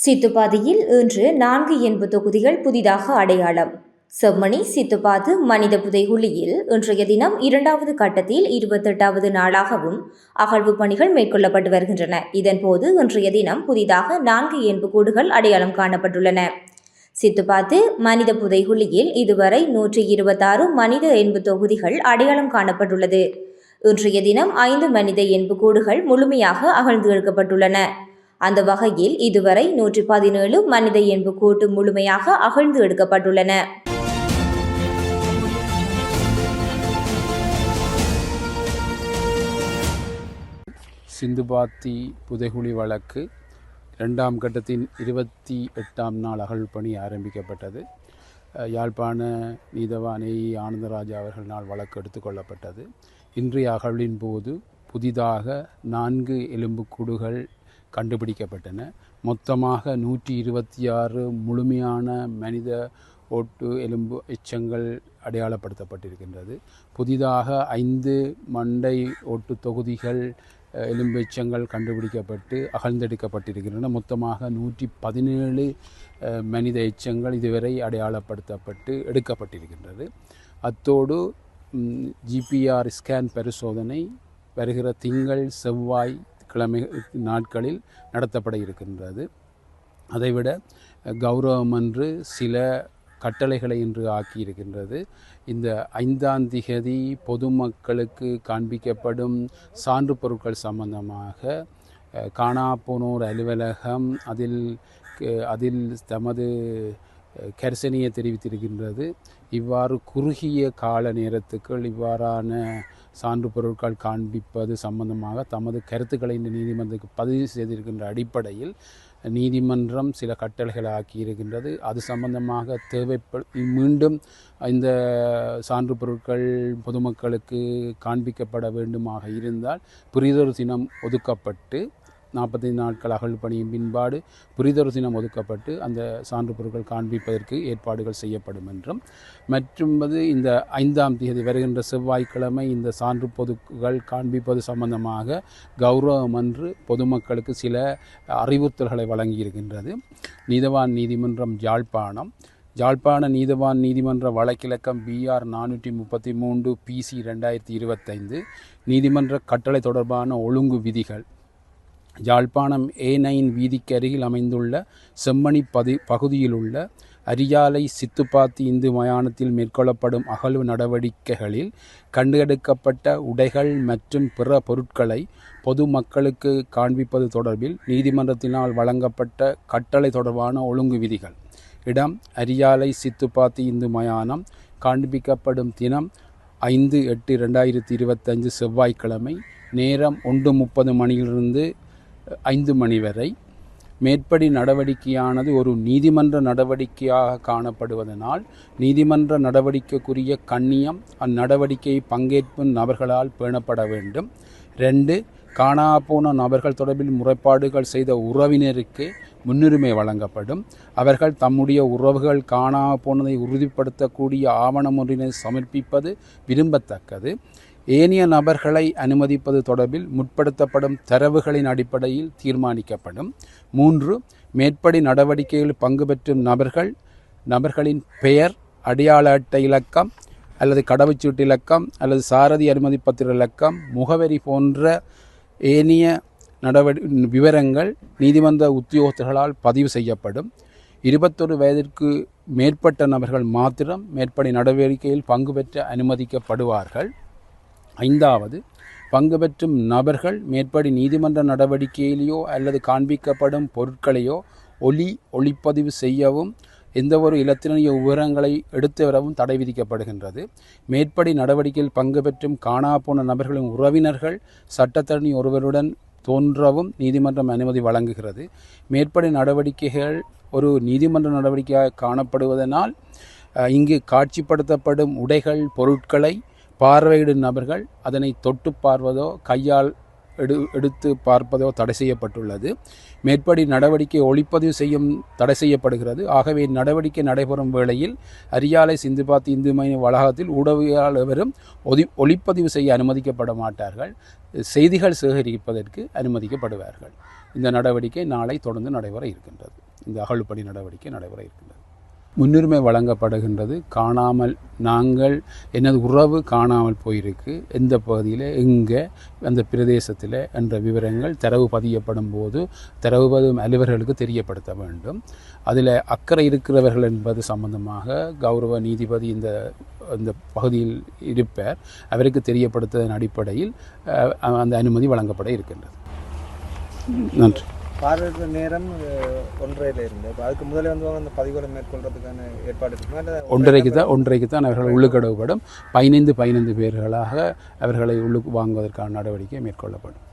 சித்துப்பாதியில் இன்று 4 எண்பு தொகுதிகள் புதிதாக அடையாளம். செம்மணி சித்துப்பாது மனித புதைகுழியில் இன்றைய தினம் 2வது கட்டத்தில் 28வது நாளாகவும் அகழ்வு பணிகள் மேற்கொள்ளப்பட்டு வருகின்றன. இதன்போது இன்றைய தினம் புதிதாக 4 எண்புக்கூடுகள் அடையாளம் காணப்பட்டுள்ளன. சித்துப்பாத்து மனித புதைகுழியில் இதுவரை 126 மனித எண்பு தொகுதிகள் அடையாளம் காணப்பட்டுள்ளது. இன்றைய தினம் 5 மனித எண்புக்கூடுகள் முழுமையாக அகழ்ந்து எடுக்கப்பட்டுள்ளன. அந்த வகையில் இதுவரை 117 மனித எண்புக்கூட்டு முழுமையாக அகழ்ந்து எடுக்கப்பட்டுள்ளன. சிந்துபாத்தி புதைகுழி வழக்கு 2ஆம் கட்டத்தின் 28ஆம் நாள் அகழ்வு பணி ஆரம்பிக்கப்பட்டது. யாழ்ப்பாண நீதவான் ஆனந்தராஜா அவர்களால் வழக்கு எடுத்துக்கொள்ளப்பட்டது. இன்றைய அகழ்வின் போது புதிதாக 4 எலும்புக்கூடுகள் கண்டுபிடிக்கப்பட்டன. மொத்தமாக 126 முழுமையான மனித ஓட்டு எலும்பு எச்சங்கள் அடையாளப்படுத்தப்பட்டிருக்கின்றது. புதிதாக 5 மண்டை ஓட்டு தொகுதிகள் எலும்பு எச்சங்கள் கண்டுபிடிக்கப்பட்டு அகழ்ந்தெடுக்கப்பட்டிருக்கின்றன. மொத்தமாக 117 மனித எச்சங்கள் இதுவரை அடையாளப்படுத்தப்பட்டு எடுக்கப்பட்டிருக்கின்றது. அத்தோடு ஜிபிஆர் ஸ்கேன் பரிசோதனை வருகிற திங்கள் செவ்வாய் கிழமை நாட்களில் நடத்தப்பட இருக்கின்றது. அதைவிட கௌரவம் என்று சில கட்டளைகளை இன்று ஆக்கியிருக்கின்றது. இந்த 5ஆம் திகதி பொதுமக்களுக்கு காண்பிக்கப்படும் சான்று பொருட்கள் சம்பந்தமாக காணாப்போனோர் அலுவலகம் அதில் தமது கரிசனையை தெரிவித்திருக்கின்றது. இவ்வாறு குறுகிய கால நேரத்துக்குள் இவ்வாறான சான்று பொருட்கள் காண்பிப்பது சம்பந்தமாக தமது கருத்துக்களை இந்த நீதிமன்றத்துக்கு பதிவு செய்திருக்கின்ற அடிப்படையில் நீதிமன்றம் சில கட்டளைகளை ஆக்கியிருக்கின்றது. அது சம்பந்தமாக மீண்டும் இந்த சான்று பொருட்கள் பொதுமக்களுக்கு காண்பிக்கப்பட வேண்டுமாக இருந்தால் புரிதொரு தினம் ஒதுக்கப்பட்டு 45 நாட்கள் அகழ்வு பணியின் பின்பாடு புரிதொரு தினம் ஒதுக்கப்பட்டு அந்த சான்று பொருட்கள் காண்பிப்பதற்கு ஏற்பாடுகள் செய்யப்படும் என்றும், மற்றும்பது இந்த 5ஆம் தேதி வருகின்ற செவ்வாய்க்கிழமை இந்த சான்று பொருட்கள் காண்பிப்பது சம்பந்தமாக கௌரவம் என்று பொதுமக்களுக்கு சில அறிவுறுத்தல்களை வழங்கியிருக்கின்றது. நீதவான் நீதிமன்றம் யாழ்ப்பாண நீதவான் நீதிமன்ற வழக்கிலக்கம் BR 433 PC 2025 நீதிமன்ற கட்டளை தொடர்பான ஒழுங்கு விதிகள் யாழ்ப்பாணம் A9 வீதிக்கு அருகில் அமைந்துள்ள செம்மணி பகுதியில் உள்ள அரியாலை சித்துப்பாத்தி இந்து மயானத்தில் மேற்கொள்ளப்படும் அகழ்வு நடவடிக்கைகளில் கண்டெடுக்கப்பட்ட உடைகள் மற்றும் பிற பொருட்களை பொதுமக்களுக்கு காண்பிப்பது தொடர்பில் நீதிமன்றத்தினால் வழங்கப்பட்ட கட்டளை தொடர்பான ஒழுங்கு விதிகள். இடம் அரியாலை சித்துப்பாத்தி இந்து மயானம். காண்பிக்கப்படும் தினம் 5/8/2025 செவ்வாய்க்கிழமை. நேரம் 1:30 மணியிலிருந்து 5 மணி வரை. மேற்படி நடவடிக்கையானது ஒரு நீதிமன்ற நடவடிக்கையாக காணப்படுவதனால் நீதிமன்ற நடவடிக்கைக்குரிய கண்ணியம் அந்நடவடிக்கையை பங்கேற்கும் நபர்களால் பேணப்பட வேண்டும். 2. காணாப்போன நபர்கள் தொடர்பில் முறைப்பாடுகள் செய்த உறவினருக்கு முன்னுரிமை வழங்கப்படும். அவர்கள் தம்முடைய உறவுகள் காணாப்போனதை உறுதிப்படுத்தக்கூடிய ஆவணம் ஒன்றினை சமர்ப்பிப்பது விரும்பத்தக்கது. ஏனைய நபர்களை அனுமதிப்பது தொடர்பில் முற்படுத்தப்படும் தரவுகளின் அடிப்படையில் தீர்மானிக்கப்படும். 3. மேற்படி நடவடிக்கைகளில் பங்கு பெற்றும் நபர்களின் பெயர், அடையாள அட்டை இலக்கம் அல்லது கடவுச்சீட்டு இலக்கம் அல்லது சாரதி அனுமதி பத்திர இலக்கம், முகவரி போன்ற ஏனைய விவரங்கள் நீதிமன்ற உத்தியோகத்தர்களால் பதிவு செய்யப்படும். 21 வயதிற்கு மேற்பட்ட நபர்கள் மாத்திரம் மேற்படி நடவடிக்கையில் பங்கு பெற்ற அனுமதிக்கப்படுவார்கள். 5. பங்கு பெற்றும் நபர்கள் மேற்படி நீதிமன்ற நடவடிக்கையிலேயோ அல்லது காண்பிக்கப்படும் பொருட்களையோ ஒளிப்பதிவு செய்யவும் எந்தவொரு இலத்திரனிய விவரங்களை எடுத்து வரவும் தடை விதிக்கப்படுகின்றது. மேற்படி நடவடிக்கையில் பங்கு பெற்றும் காணாப்போன நபர்களின் உறவினர்கள் சட்டத்தரணி ஒருவருடன் தோன்றவும் நீதிமன்றம் அனுமதி வழங்குகிறது. மேற்படி நடவடிக்கைகள் ஒரு நீதிமன்ற நடவடிக்கையாக காணப்படுவதனால் இங்கு காட்சிப்படுத்தப்படும் உடைகள் பொருட்களை பார்வையிடும் நபர்கள் அதனை தொட்டு பார்ப்பதோ கையால் எடுத்து பார்ப்பதோ தடை செய்யப்பட்டுள்ளது. மேற்படி நடவடிக்கை ஒளிப்பதிவு செய்யும் தடை செய்யப்படுகிறது. ஆகவே நடவடிக்கை நடைபெறும் வேளையில் அரியாலை சிந்துபாத்தி இந்து மயான வளாகத்தில் ஊடகவியலாளரும் ஒளிப்பதிவு செய்ய அனுமதிக்கப்பட மாட்டார்கள். செய்திகள் சேகரிப்பதற்கு அனுமதிக்கப்படுவார்கள். இந்த நடவடிக்கை நாளை தொடர்ந்து நடைபெற இருக்கின்றது. இந்த அகழ்வுப்பணி நடவடிக்கை நடைபெற இருக்கின்றது. முன்னுரிமை வழங்கப்படுகின்றது. காணாமல் நாங்கள் எனது உறவு காணாமல் போயிருக்கு, எந்த பகுதியில் எங்கே அந்த பிரதேசத்தில் என்ற விவரங்கள் தரவு பதியப்படும் போது தரவு பதியும் அலுவலர்களுக்கு தெரியப்படுத்த வேண்டும். அதில் அக்கறை இருக்கிறவர்கள் என்பது சம்பந்தமாக கௌரவ நீதிபதி இந்த பகுதியில் இருப்பார், அவருக்கு தெரியப்படுத்துவதன் அடிப்படையில் அந்த அனுமதி வழங்கப்பட இருக்கின்றது. நன்றி. பார்வையிட்ட நேரம் 1:30 இருந்து அதுக்கு முதலே வந்து அந்த பதிவுகளை மேற்கொள்றதுக்கான ஏற்பாடு இருக்குமா? ஒன்றைக்கு தான் அவர்கள் உள்ளுக்கடவுப்படும். 15 பேர்களாக அவர்களை உள்ளுக்கு வாங்குவதற்கான நடவடிக்கை மேற்கொள்ளப்படும்.